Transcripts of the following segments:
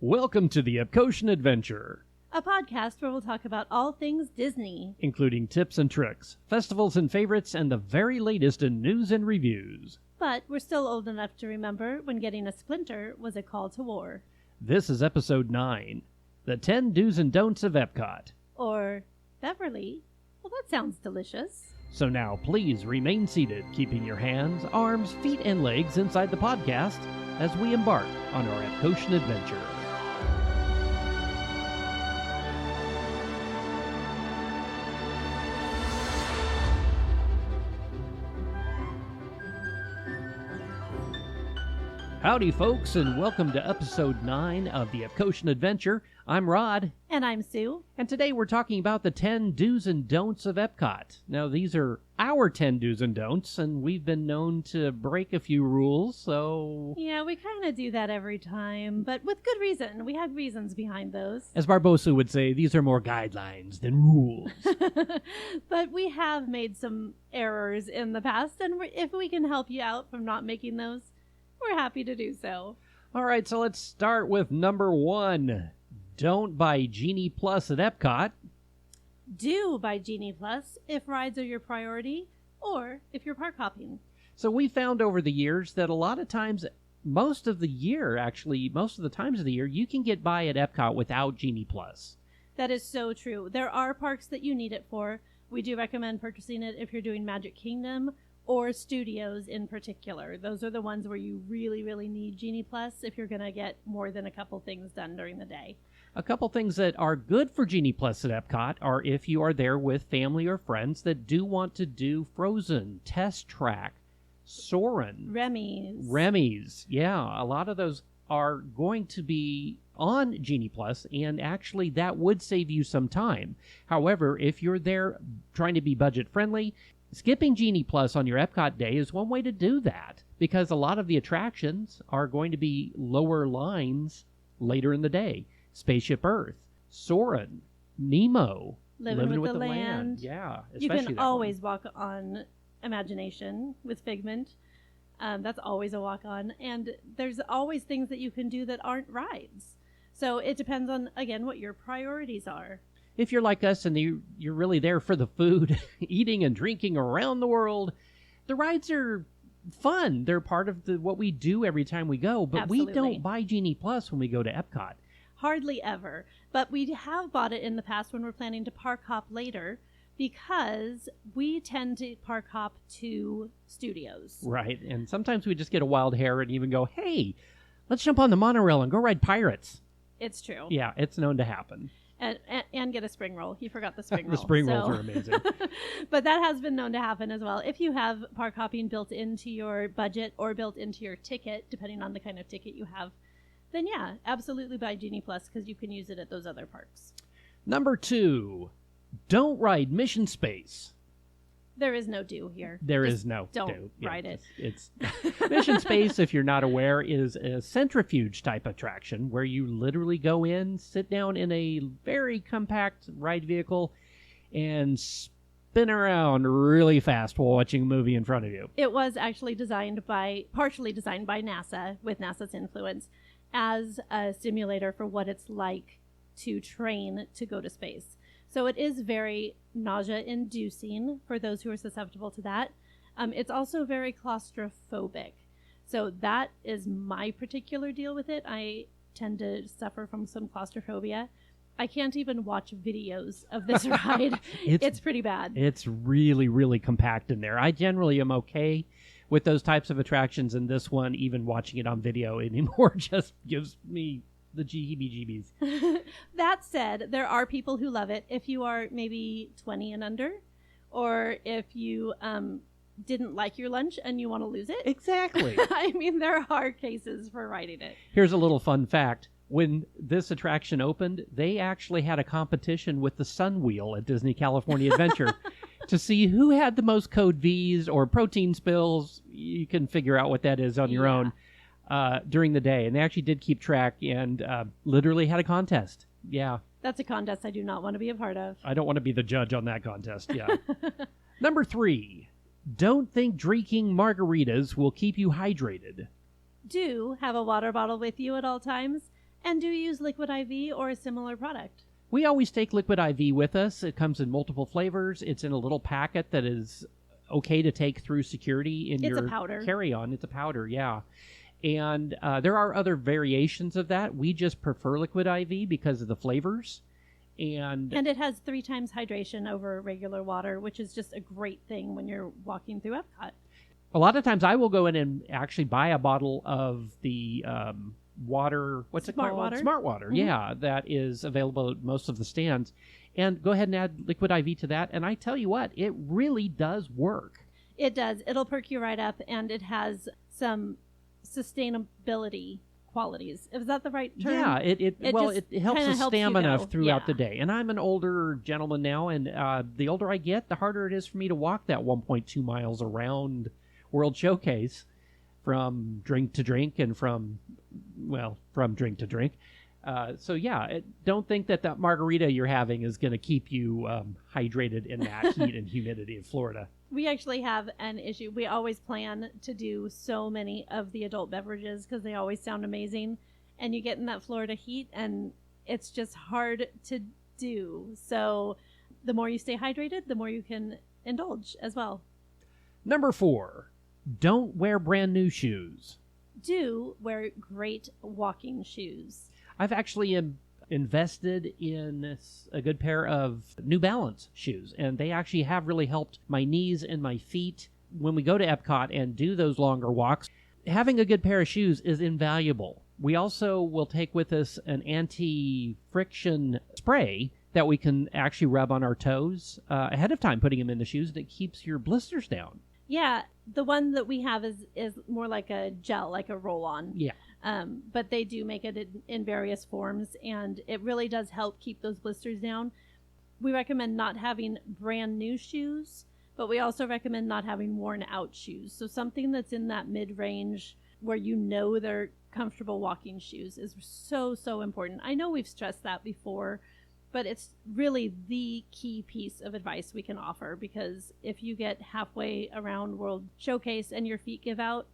Welcome to the Epcotian Adventure, a podcast where we'll talk about all things Disney, including tips and tricks, festivals and favorites, and the very latest in news and reviews. But we're still old enough to remember when getting a Splinter was a call to war. This is episode 9, the 10 do's and don'ts of Epcot. Or Beverly. Well, that sounds delicious. So now please remain seated, keeping your hands, arms, feet, and legs inside the podcast as we embark on our Epcotian adventure. Howdy, folks, and welcome to episode 9 of the Epcotian Adventure. I'm Rod. And I'm Sue. And today we're talking about the 10 do's and don'ts of Epcot. Now, these are our 10 do's and don'ts, and we've been known to break a few rules, so... Yeah, we kind of do that every time, but with good reason. We had reasons behind those. As Barbosa would say, these are more guidelines than rules. But we have made some errors in the past, and if we can help you out from not making those, we're happy to do so. All right, so let's start with number 1. Don't buy Genie Plus at Epcot. Do buy Genie Plus if rides are your priority or if you're park hopping. So we found over the years that a lot of times, most of the times of the year, you can get by at Epcot without Genie Plus. That is so true. There are parks that you need it for. We do recommend purchasing it if you're doing Magic Kingdom or Studios in particular. Those are the ones where you really, really need Genie Plus if you're going to get more than a couple things done during the day. A couple things that are good for Genie Plus at Epcot are if you are there with family or friends that do want to do Frozen, Test Track, Soarin'. Remy's. Yeah, a lot of those are going to be on Genie Plus, and actually that would save you some time. However, if you're there trying to be budget friendly, skipping Genie Plus on your Epcot day is one way to do that, because a lot of the attractions are going to be lower lines later in the day. Spaceship Earth, Soarin', Nemo, Living with the Land. Yeah, you can always walk on Imagination with Figment. That's always a walk on. And there's always things that you can do that aren't rides. So it depends on, again, what your priorities are. If you're like us and you're really there for the food, eating and drinking around the world, the rides are fun. They're part of what we do every time we go. But Absolutely. We don't buy Genie Plus when we go to Epcot. Hardly ever. But we have bought it in the past when we're planning to park hop later, because we tend to park hop to Studios. Right. And sometimes we just get a wild hair and even go, hey, let's jump on the monorail and go ride Pirates. It's true. Yeah, it's known to happen. And get a spring roll. He forgot the spring roll. The spring rolls are amazing. But that has been known to happen as well. If you have park hopping built into your budget or built into your ticket, depending on the kind of ticket you have, then yeah, absolutely buy Genie Plus, because you can use it at those other parks. Number 2, don't ride Mission Space. There is no do here. There is no don't do. ride it. It's Mission Space, if you're not aware, is a centrifuge type attraction where you literally go in, sit down in a very compact ride vehicle, and spin around really fast while watching a movie in front of you. It was actually partially designed by NASA, with NASA's influence, as a simulator for what it's like to train to go to space. So it is very nausea-inducing for those who are susceptible to that. It's also very claustrophobic. So that is my particular deal with it. I tend to suffer from some claustrophobia. I can't even watch videos of this ride. It's pretty bad. It's really, really compact in there. I generally am okay with those types of attractions, and this one, even watching it on video anymore, just gives me the heebie-jeebies. That said, there are people who love it. If you are maybe 20 and under, or if you didn't like your lunch and you want to lose it. Exactly. I mean, there are cases for riding it. Here's a little fun fact. When this attraction opened, they actually had a competition with the Sun Wheel at Disney California Adventure to see who had the most code V's or protein spills. You can figure out what that is on your own during the day. And they actually did keep track and literally had a contest. Yeah. That's a contest I do not want to be a part of. I don't want to be the judge on that contest. Yeah. Number 3, don't think drinking margaritas will keep you hydrated. Do have a water bottle with you at all times. And do you use Liquid IV or a similar product? We always take Liquid IV with us. It comes in multiple flavors. It's in a little packet that is okay to take through security in your carry-on. It's a powder, yeah. And there are other variations of that. We just prefer Liquid IV because of the flavors. And it has 3 times hydration over regular water, which is just a great thing when you're walking through Epcot. A lot of times I will go in and actually buy a bottle of the water, what's it called? Water. Smart Water, yeah, that is available at most of the stands. And go ahead and add Liquid IV to that. And I tell you what, it really does work. It does. It'll perk you right up, and it has some sustainability qualities. Is that the right term? Yeah, it helps the stamina throughout the day. And I'm an older gentleman now, and the older I get, the harder it is for me to walk that 1.2 miles around World Showcase from drink to drink and from drink to drink. So yeah, don't think that margarita you're having is going to keep you hydrated in that heat and humidity of Florida. We actually have an issue. We always plan to do so many of the adult beverages because they always sound amazing. And you get in that Florida heat and it's just hard to do. So the more you stay hydrated, the more you can indulge as well. Number 4, don't wear brand new shoes. Do wear great walking shoes. I've actually invested in a good pair of New Balance shoes, and they actually have really helped my knees and my feet when we go to Epcot and do those longer walks. Having a good pair of shoes is invaluable. We also will take with us an anti-friction spray that we can actually rub on our toes ahead of time, putting them in the shoes, that keeps your blisters down. Yeah, the one that we have is more like a gel, like a roll-on. Yeah. But they do make it in various forms, and it really does help keep those blisters down. We recommend not having brand new shoes, but we also recommend not having worn out shoes. So something that's in that mid-range where you know they're comfortable walking shoes is so, so important. I know we've stressed that before, but it's really the key piece of advice we can offer, because if you get halfway around World Showcase and your feet give out,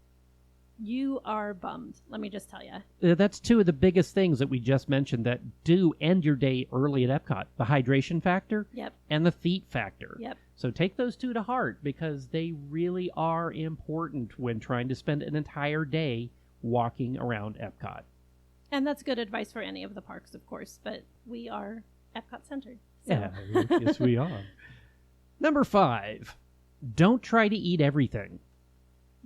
you are bummed, let me just tell you. That's 2 of the biggest things that we just mentioned that do end your day early at Epcot. The hydration factor and the feet factor. Yep. So take those 2 to heart, because they really are important when trying to spend an entire day walking around Epcot. And that's good advice for any of the parks, of course, but we are Epcot Centered. So. Yeah, yes we are. Number 5, don't try to eat everything.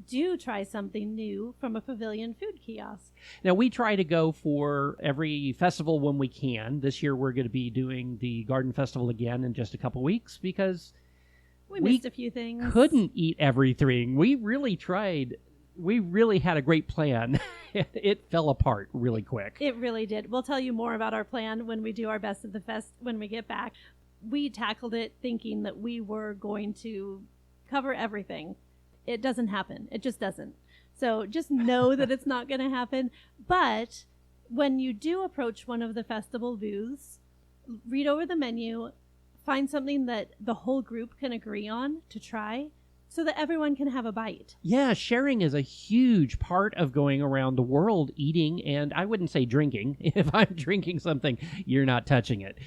Do try something new from a pavilion food kiosk. Now, we try to go for every festival when we can. This year, we're going to be doing the Garden Festival again in just a couple weeks because we missed a few things. Couldn't eat everything. We really tried. We really had a great plan. It fell apart really quick. It really did. We'll tell you more about our plan when we do our Best of the Fest when we get back. We tackled it thinking that we were going to cover everything. It doesn't happen. It just doesn't. So just know that it's not going to happen. But when you do approach one of the festival booths, read over the menu, find something that the whole group can agree on to try so that everyone can have a bite. Yeah, sharing is a huge part of going around the world eating, and I wouldn't say drinking. If I'm drinking something, you're not touching it.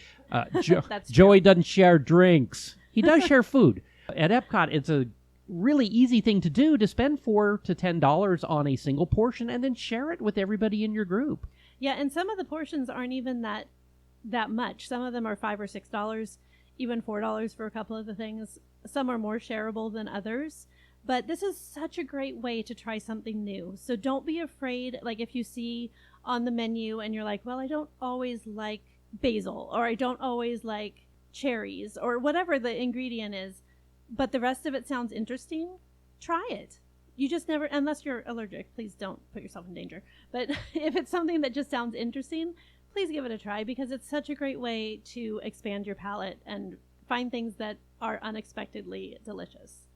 Joey doesn't share drinks. He does share food. At Epcot, it's a really easy thing to do to spend $4 to $10 on a single portion and then share it with everybody in your group. Yeah, and some of the portions aren't even that much. Some of them are $5 or $6, even $4 for a couple of the things. Some are more shareable than others. But this is such a great way to try something new. So don't be afraid. Like if you see on the menu and you're like, well, I don't always like basil, or I don't always like cherries, or whatever the ingredient is, but the rest of it sounds interesting, try it. You just never, unless you're allergic, please don't put yourself in danger. But if it's something that just sounds interesting, please give it a try, because it's such a great way to expand your palate and find things that are unexpectedly delicious.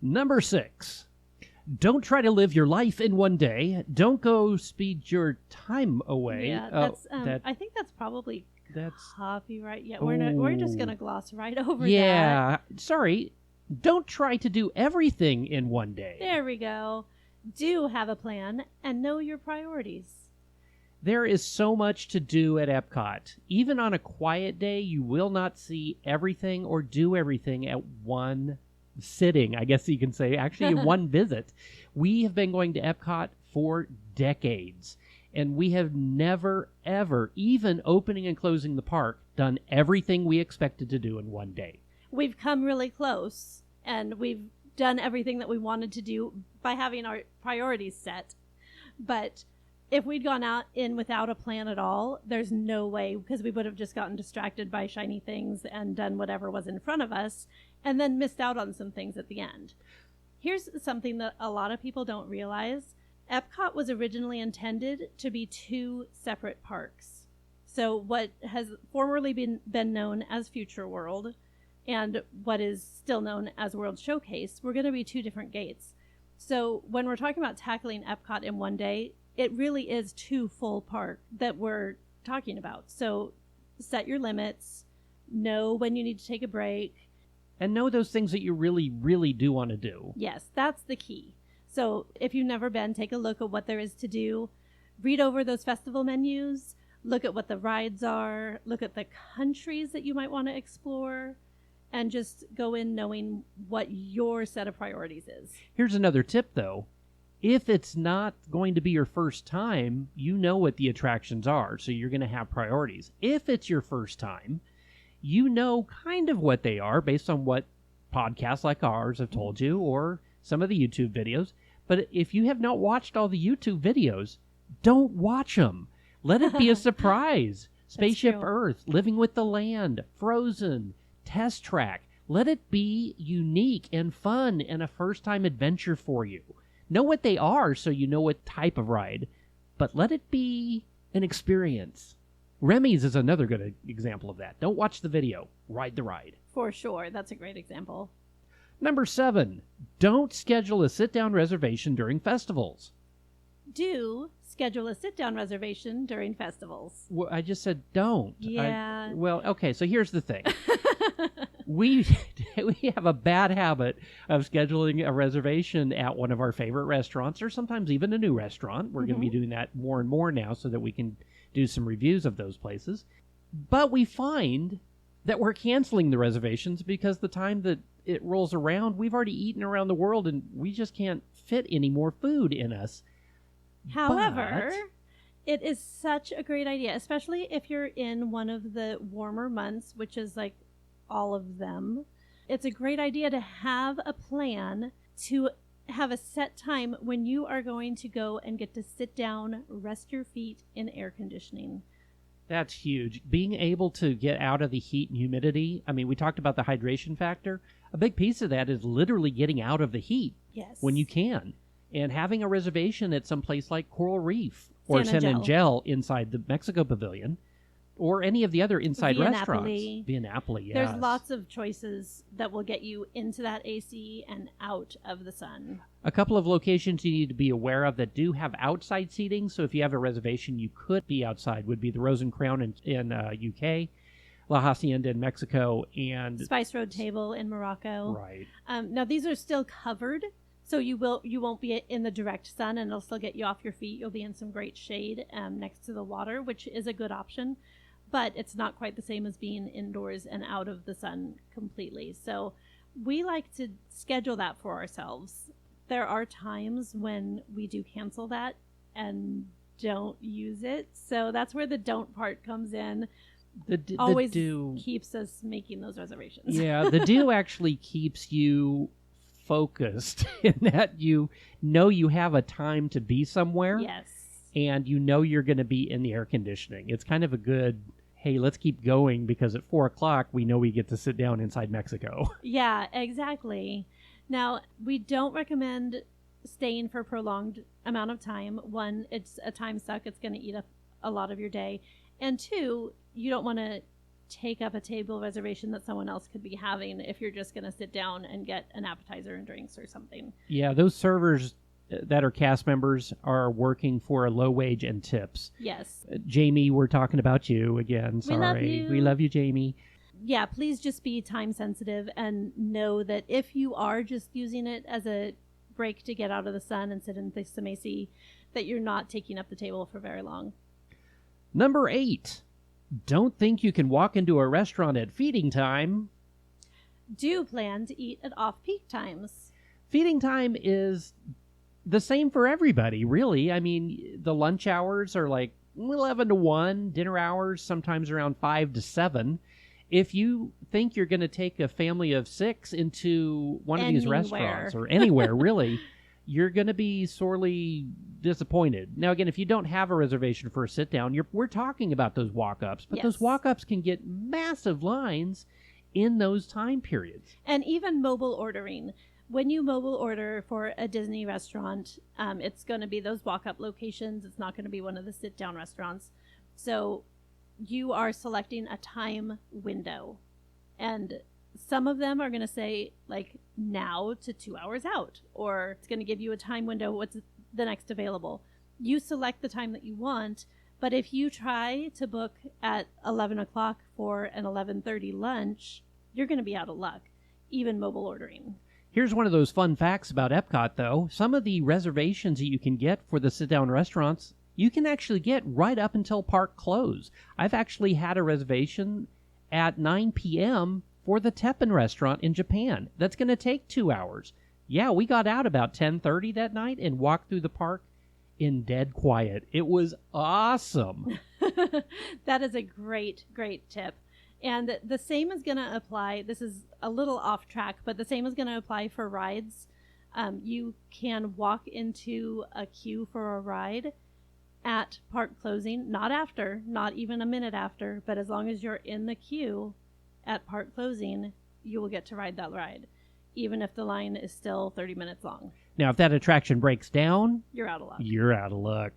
Number 6, don't try to live your life in one day. Don't go speed your time away. Yeah, I think that's probably copyright. Yeah, we're just going to gloss right over that. Yeah, sorry. Don't try to do everything in one day. There we go. Do have a plan and know your priorities. There is so much to do at Epcot. Even on a quiet day, you will not see everything or do everything at one sitting, I guess you can say, actually in one visit. We have been going to Epcot for decades, and we have never, ever, even opening and closing the park, done everything we expected to do in one day. We've come really close, and we've done everything that we wanted to do by having our priorities set. But if we'd gone out in without a plan at all, there's no way, because we would have just gotten distracted by shiny things and done whatever was in front of us, and then missed out on some things at the end. Here's something that a lot of people don't realize. Epcot was originally intended to be 2 separate parks. So what has formerly been known as Future World and what is still known as World Showcase were going to be 2 different gates. So when we're talking about tackling Epcot in one day, it really is 2 full parks that we're talking about. So set your limits, know when you need to take a break. And know those things that you really, really do want to do. Yes, that's the key. So if you've never been, take a look at what there is to do. Read over those festival menus. Look at what the rides are. Look at the countries that you might want to explore. And just go in knowing what your set of priorities is. Here's another tip, though. If it's not going to be your first time, you know what the attractions are, so you're going to have priorities. If it's your first time, you know kind of what they are based on what podcasts like ours have told you or some of the YouTube videos. But if you have not watched all the YouTube videos, don't watch them. Let it be a surprise. Spaceship Earth, Living with the Land, Frozen, Test Track. Let it be unique and fun and a first-time adventure for you. Know what they are so you know what type of ride, but let it be an experience. Remy's is another good example of that. Don't watch the video. Ride the ride. For sure. That's a great example. Number 7, don't schedule a sit-down reservation during festivals. Do schedule a sit-down reservation during festivals. Well, I just said don't. Yeah. Okay, so here's the thing. We have a bad habit of scheduling a reservation at one of our favorite restaurants or sometimes even a new restaurant. We're going to be doing that more and more now so that we can do some reviews of those places. But we find that we're canceling the reservations because the time that it rolls around, we've already eaten around the world and we just can't fit any more food in us. However, it is such a great idea, especially if you're in one of the warmer months, which is like all of them. It's a great idea to have a plan to have a set time when you are going to go and get to sit down, rest your feet in air conditioning. That's huge. Being able to get out of the heat and humidity. I mean, we talked about the hydration factor. A big piece of that is literally getting out of the heat when you can. And having a reservation at some place like Coral Reef or San Angel inside the Mexico Pavilion or any of the other inside restaurants. Via Napoli, yes. There's lots of choices that will get you into that AC and out of the sun. A couple of locations you need to be aware of that do have outside seating. So if you have a reservation, you could be outside. Would be the Rose and Crown in UK, La Hacienda in Mexico, and Spice Road Table in Morocco. Right. Now these are still covered. So you won't be in the direct sun, and it'll still get you off your feet. You'll be in some great shade next to the water, which is a good option. But it's not quite the same as being indoors and out of the sun completely. So we like to schedule that for ourselves. There are times when we do cancel that and don't use it. So that's where the don't part comes in. Always keeps us making those reservations. Yeah, the do actually keeps you focused in that you know you have a time to be somewhere. Yes. And you know you're going to be in the air conditioning. It's kind of a good, hey, let's keep going because at 4 o'clock we know we get to sit down inside Mexico. Yeah, exactly. Now, we don't recommend staying for a prolonged amount of time. 1, it's a time suck. It's going to eat up a lot of your day. And 2, you don't want to take up a table reservation that someone else could be having if you're just going to sit down and get an appetizer and drinks or something. Yeah, those servers that are cast members are working for a low wage and tips. Yes. Jamie, we're talking about you again. Sorry. We love you. We love you, Jamie. Yeah, please just be time sensitive and know that if you are just using it as a break to get out of the sun and sit in some AC, that you're not taking up the table for very long. Number 8. Don't think you can walk into a restaurant at feeding time. Do plan to eat at off-peak times. Feeding time is the same for everybody, really. I mean, the lunch hours are like 11 to 1, dinner hours sometimes around 5 to 7. If you think you're going to take a family of 6 into one of these restaurants or anywhere, really, you're going to be sorely disappointed. Now, again, if you don't have a reservation for a sit-down, we're talking about those walk-ups, but those walk-ups can get massive lines in those time periods. And even mobile ordering. When you mobile order for a Disney restaurant, it's going to be those walk-up locations. It's not going to be one of the sit-down restaurants. So you are selecting a time window. And some of them are going to say, like, now to 2 hours out. Or it's going to give you a time window, what's the next available. You select the time that you want, but if you try to book at 11 o'clock for an 11:30 lunch, you're going to be out of luck, even mobile ordering. Here's one of those fun facts about Epcot, though. Some of the reservations that you can get for the sit-down restaurants, you can actually get right up until park close. I've actually had a reservation at 9 p.m. for the Teppan restaurant in Japan. That's going to take 2 hours. Yeah, we got out about 10:30 that night and walked through the park in dead quiet. It was awesome. That is a great, great tip. And the same is going to apply. This is a little off track, but the same is going to apply for rides. You can walk into a queue for a ride at park closing, not after, not even a minute after, but as long as you're in the queue at park closing, you will get to ride that ride, even if the line is still 30 minutes long. Now, if that attraction breaks down, you're out of luck. You're out of luck.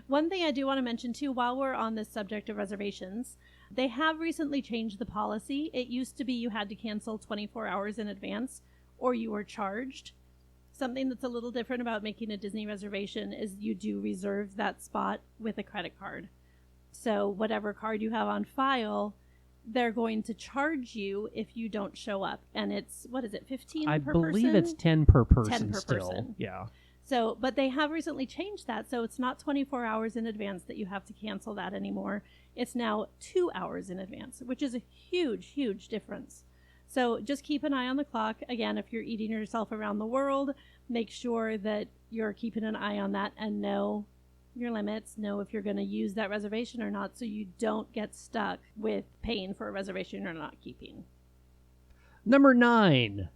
One thing I do want to mention, too, while we're on this subject of reservations, they have recently changed the policy. It used to be you had to cancel 24 hours in advance or you were charged. Something that's a little different about making a Disney reservation is you do reserve that spot with a credit card. So whatever card you have on file, they're going to charge you if you don't show up. And it's, what is it, 15 per person? I believe it's 10 per person 10 per still. person. Yeah. So, but they have recently changed that. So it's not 24 hours in advance that you have to cancel that anymore. It's now 2 hours in advance, which is a huge, huge difference. So just keep an eye on the clock. Again, if you're eating yourself around the world, make sure that you're keeping an eye on that and know your limits, know if you're going to use that reservation or not, so you don't get stuck with paying for a reservation you're not keeping. Number 9,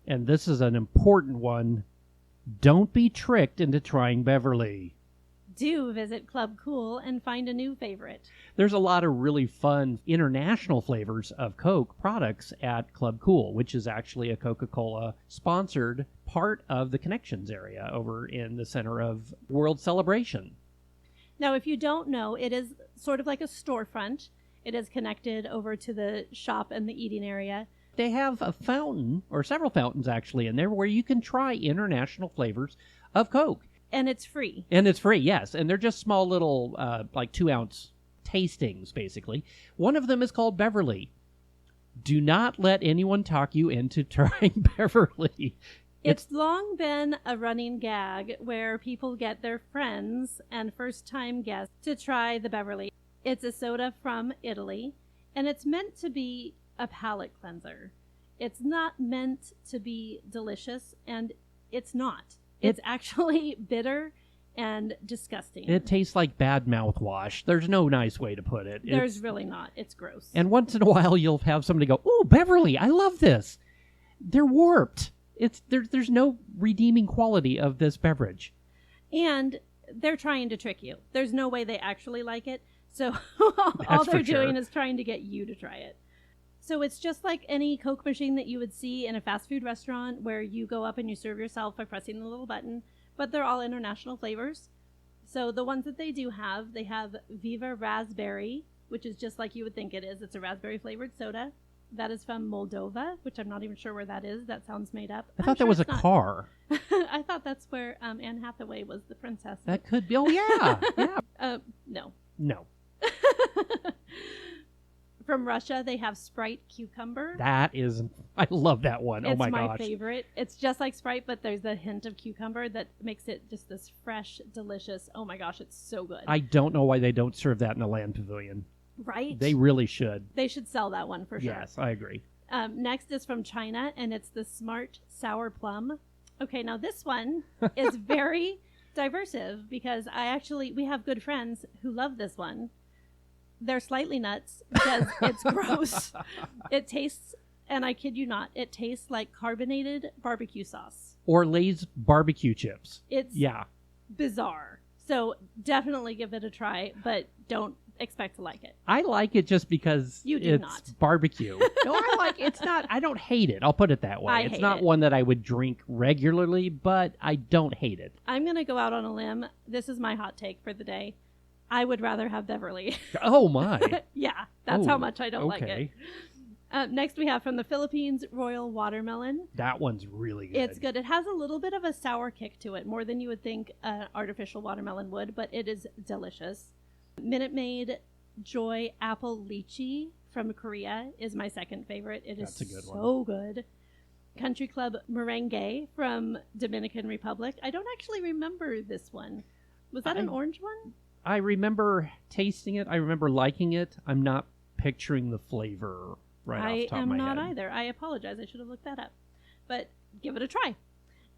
and this is an important one, don't be tricked into trying Beverly. Do visit Club Cool and find a new favorite. There's a lot of really fun international flavors of Coke products at Club Cool, which is actually a Coca-Cola sponsored part of the Connections area over in the center of World Celebration. Now, if you don't know, it is sort of like a storefront. It is connected over to the shop and the eating area. They have a fountain, or several fountains actually, in there where you can try international flavors of Coke. And it's free. And it's free, yes. And they're just small little, like 2-ounce tastings, basically. One of them is called Beverly. Do not let anyone talk you into trying Beverly. It's long been a running gag where people get their friends and first-time guests to try the Beverly. It's a soda from Italy, and it's meant to be a palate cleanser. It's not meant to be delicious, and it's not. It's actually bitter and disgusting. It tastes like bad mouthwash. There's no nice way to put it. There's really not. It's gross. And once in a while, you'll have somebody go, "Ooh, Beverly, I love this." They're warped. There's no redeeming quality of this beverage. And they're trying to trick you. There's no way they actually like it. So all they're doing is trying to get you to try it. So it's just like any Coke machine that you would see in a fast food restaurant where you go up and you serve yourself by pressing the little button, but they're all international flavors. So the ones that they do have, they have Viva Raspberry, which is just like you would think it is. It's a raspberry flavored soda. That is from Moldova, which I'm not even sure where that is. That sounds made up. I thought that was a car. I thought that's where Anne Hathaway was the princess. That could be. Oh, yeah. Yeah. No. No. From Russia, they have Sprite cucumber. I love that one. Oh my gosh. It's my favorite. It's just like Sprite, but there's a hint of cucumber that makes it just this fresh, delicious. Oh my gosh, it's so good. I don't know why they don't serve that in the land pavilion. Right? They really should. They should sell that one for sure. Yes, I agree. Next is from China, and it's the Smart Sour Plum. Okay, now this one is very diversive because we have good friends who love this one. They're slightly nuts because it's gross. It tastes, and I kid you not, it tastes like carbonated barbecue sauce. Or Lay's barbecue chips. It's bizarre. So definitely give it a try, but don't expect to like it. I like it just because it's barbecue. No, I don't hate it. I'll put it that way. It's not one that I would drink regularly, but I don't hate it. I'm going to go out on a limb. This is my hot take for the day. I would rather have Beverly. Oh, my. Yeah, that's how much I don't like it. Next, we have from the Philippines, Royal Watermelon. That one's really good. It's good. It has a little bit of a sour kick to it, more than you would think artificial watermelon would, but it is delicious. Minute Maid Joy Apple Lychee from Korea is my second favorite. That's a good so good. Country Club Merengue from Dominican Republic. I don't actually remember this one. Was that an orange one? I remember tasting it. I remember liking it. I'm not picturing the flavor off the top of my head. I am not either. I apologize. I should have looked that up. But give it a try.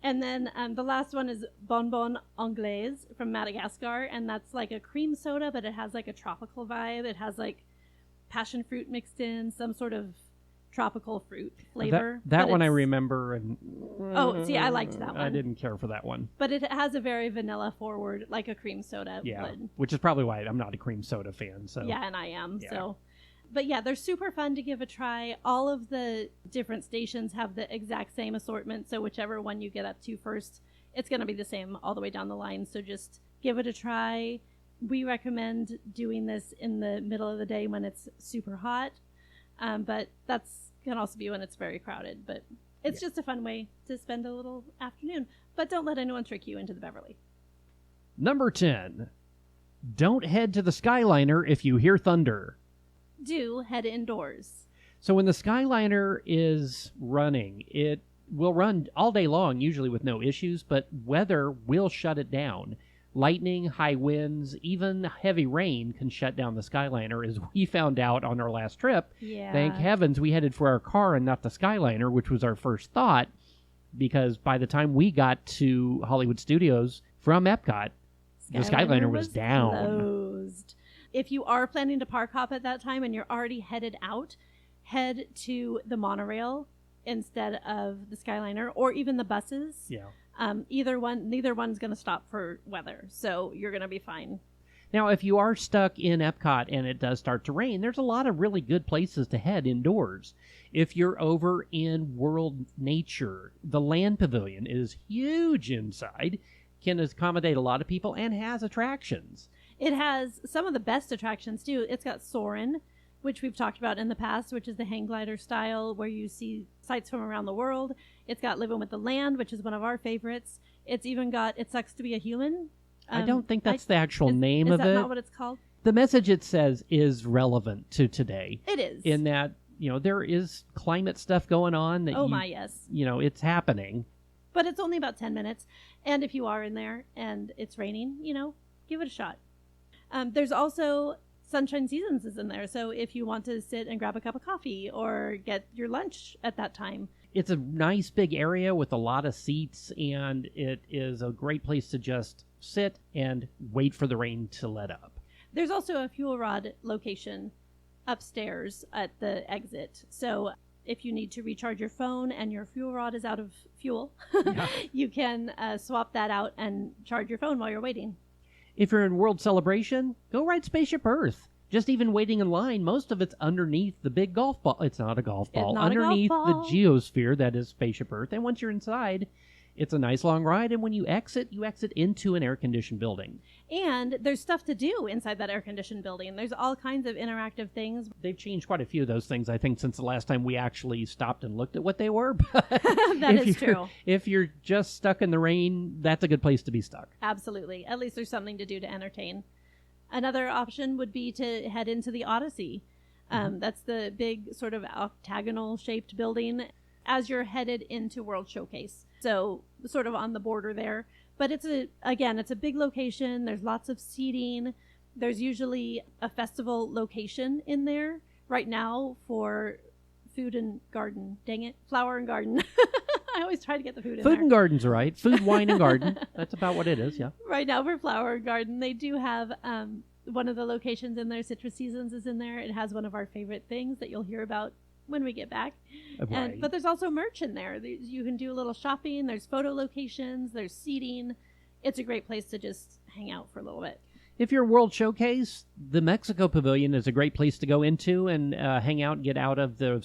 And then the last one is Bonbon Anglaise from Madagascar. And that's like a cream soda, but it has like a tropical vibe. It has like passion fruit mixed in, some sort of tropical fruit flavor. That one I remember. And I liked that one. I didn't care for that one. But it has a very vanilla forward, like a cream soda would. Which is probably why I'm not a cream soda fan. So yeah, and I am. Yeah. So. But yeah, they're super fun to give a try. All of the different stations have the exact same assortment, so whichever one you get up to first, it's going to be the same all the way down the line. So just give it a try. We recommend doing this in the middle of the day when it's super hot, but that's can also be when it's very crowded. But it's just a fun way to spend a little afternoon. But don't let anyone trick you into the Beverly. Number 10. Don't head to the Skyliner if you hear thunder. Do head indoors. So when the Skyliner is running, it will run all day long, usually with no issues, but weather will shut it down. Lightning, high winds, even heavy rain can shut down the Skyliner, as we found out on our last trip. Yeah. Thank heavens we headed for our car and not the Skyliner, which was our first thought, because by the time we got to Hollywood Studios from Epcot, the Skyliner was down. Closed. If you are planning to park hop at that time and you're already headed out, head to the monorail instead of the Skyliner or even the buses. Yeah. Neither one's going to stop for weather, so you're going to be fine. Now, if you are stuck in Epcot and it does start to rain, there's a lot of really good places to head indoors. If you're over in World Nature, the Land Pavilion is huge inside, can accommodate a lot of people, and has attractions. It has some of the best attractions, too. It's got Soarin', which we've talked about in the past, which is the hang glider style where you see sights from around the world. It's got Living with the Land, which is one of our favorites. It's even got It Sucks to Be a Human. I don't think that's the actual name of it. Is that not what it's called? The message it says is relevant to today. It is. In that, there is climate stuff going on. That yes. It's happening. But it's only about 10 minutes. And if you are in there and it's raining, give it a shot. There's also Sunshine Seasons is in there. So if you want to sit and grab a cup of coffee or get your lunch at that time. It's a nice big area with a lot of seats, and it is a great place to just sit and wait for the rain to let up. There's also a fuel rod location upstairs at the exit. So if you need to recharge your phone and your fuel rod is out of fuel, you can swap that out and charge your phone while you're waiting. If you're in World Celebration, go ride Spaceship Earth. Just even waiting in line, most of it's underneath the big golf ball. It's not a golf ball. Underneath the geosphere that is Spaceship Earth. And once you're inside, it's a nice long ride. And when you exit into an air-conditioned building. And there's stuff to do inside that air-conditioned building. There's all kinds of interactive things. They've changed quite a few of those things, I think, since the last time we actually stopped and looked at what they were. That is true. If you're just stuck in the rain, that's a good place to be stuck. Absolutely. At least there's something to do to entertain. Another option would be to head into the Odyssey. That's the big sort of octagonal shaped building as you're headed into World Showcase. So sort of on the border there. But it's a big location. There's lots of seating. There's usually a festival location in there right now for food and garden. Dang it. Flower and garden. I always try to get the food in there. Food and garden's right. Food, wine, and garden. That's about what it is, yeah. Right now for flower and garden, they do have one of the locations in there. Citrus Seasons is in there. It has one of our favorite things that you'll hear about when we get back. Right. But there's also merch in there. You can do a little shopping. There's photo locations. There's seating. It's a great place to just hang out for a little bit. If you're World Showcase, the Mexico Pavilion is a great place to go into and hang out and get out of the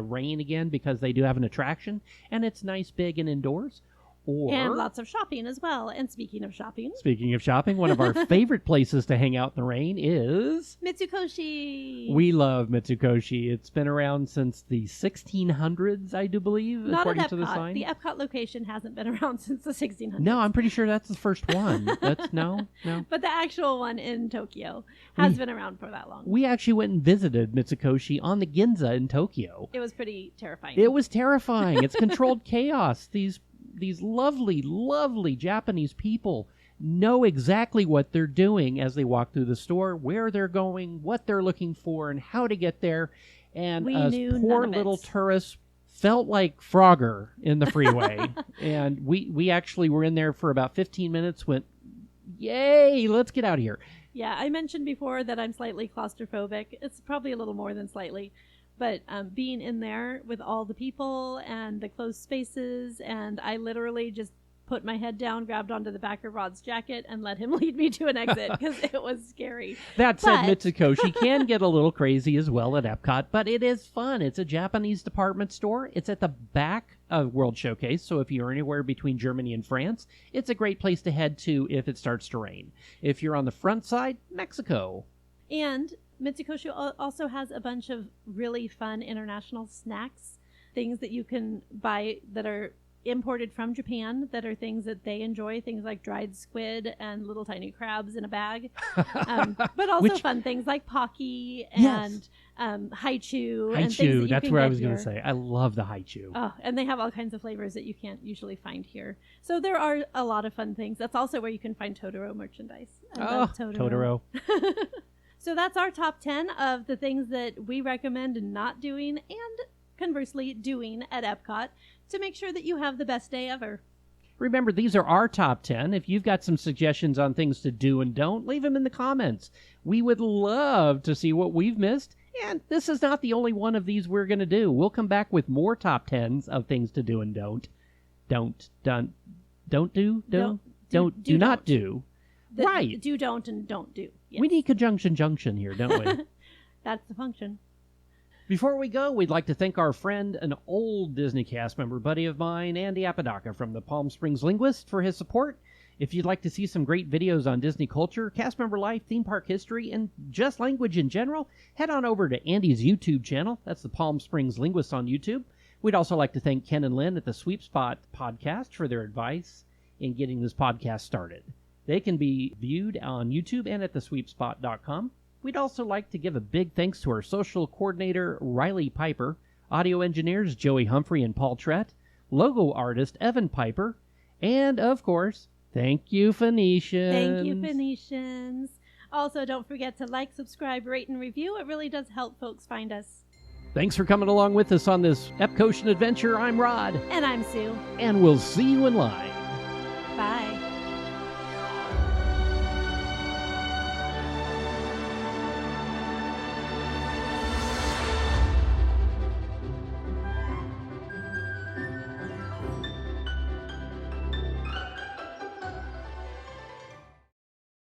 rain again, because they do have an attraction, and it's nice, big, and indoors. And lots of shopping as well. And speaking of shopping, one of our favorite places to hang out in the rain is Mitsukoshi. We love Mitsukoshi. It's been around since the 1600s, I do believe, Not according at to the Epcot. sign. The Epcot location hasn't been around since the 1600s. No, I'm pretty sure that's the first one. That's no. But the actual one in Tokyo has been around for that long. We actually went and visited Mitsukoshi on the Ginza in Tokyo. It was pretty terrifying. It was terrifying. It's controlled chaos. These lovely, lovely Japanese people know exactly what they're doing as they walk through the store, where they're going, what they're looking for, and how to get there. And us poor little tourists felt like Frogger in the freeway. And we actually were in there for about 15 minutes, went, yay, let's get out of here. Yeah, I mentioned before that I'm slightly claustrophobic. It's probably a little more than slightly. But being in there with all the people and the closed spaces, and I literally just put my head down, grabbed onto the back of Rod's jacket, and let him lead me to an exit because it was scary. That said, Mitsukoshi can get a little crazy as well at Epcot, but it is fun. It's a Japanese department store. It's at the back of World Showcase, so if you're anywhere between Germany and France, it's a great place to head to if it starts to rain. If you're on the front side, Mexico. And Mitsukoshi also has a bunch of really fun international snacks, things that you can buy that are imported from Japan, that are things that they enjoy, things like dried squid and little tiny crabs in a bag, but also fun things like Pocky and haichu. Haichu, that's where I was going to say. I love the haichu. Oh, and they have all kinds of flavors that you can't usually find here. So there are a lot of fun things. That's also where you can find Totoro merchandise. I love Totoro. So that's our top 10 of the things that we recommend not doing and conversely doing at Epcot to make sure that you have the best day ever. Remember, these are our top 10. If you've got some suggestions on things to do and don't, leave them in the comments. We would love to see what we've missed. And this is not the only one of these we're going to do. We'll come back with more top 10s of things to do and don't. Do not do. Right. Do, don't, and don't do. Yes. We need conjunction junction here, don't we? That's the function. Before we go, we'd like to thank our friend, an old Disney cast member buddy of mine, Andy Apodaca from the Palm Springs Linguist, for his support. If you'd like to see some great videos on Disney culture, cast member life, theme park history, and just language in general, head on over to Andy's YouTube channel. That's the Palm Springs Linguist on YouTube. We'd also like to thank Ken and Lynn at the Sweep Spot podcast for their advice in getting this podcast started. They can be viewed on YouTube and at thesweepspot.com. We'd also like to give a big thanks to our social coordinator, Riley Piper, audio engineers, Joey Humphrey and Paul Trett, logo artist, Evan Piper, and, of course, thank you, Phoenicians. Thank you, Phoenicians. Also, don't forget to like, subscribe, rate, and review. It really does help folks find us. Thanks for coming along with us on this Epcotian Adventure. I'm Rod. And I'm Sue. And we'll see you in line.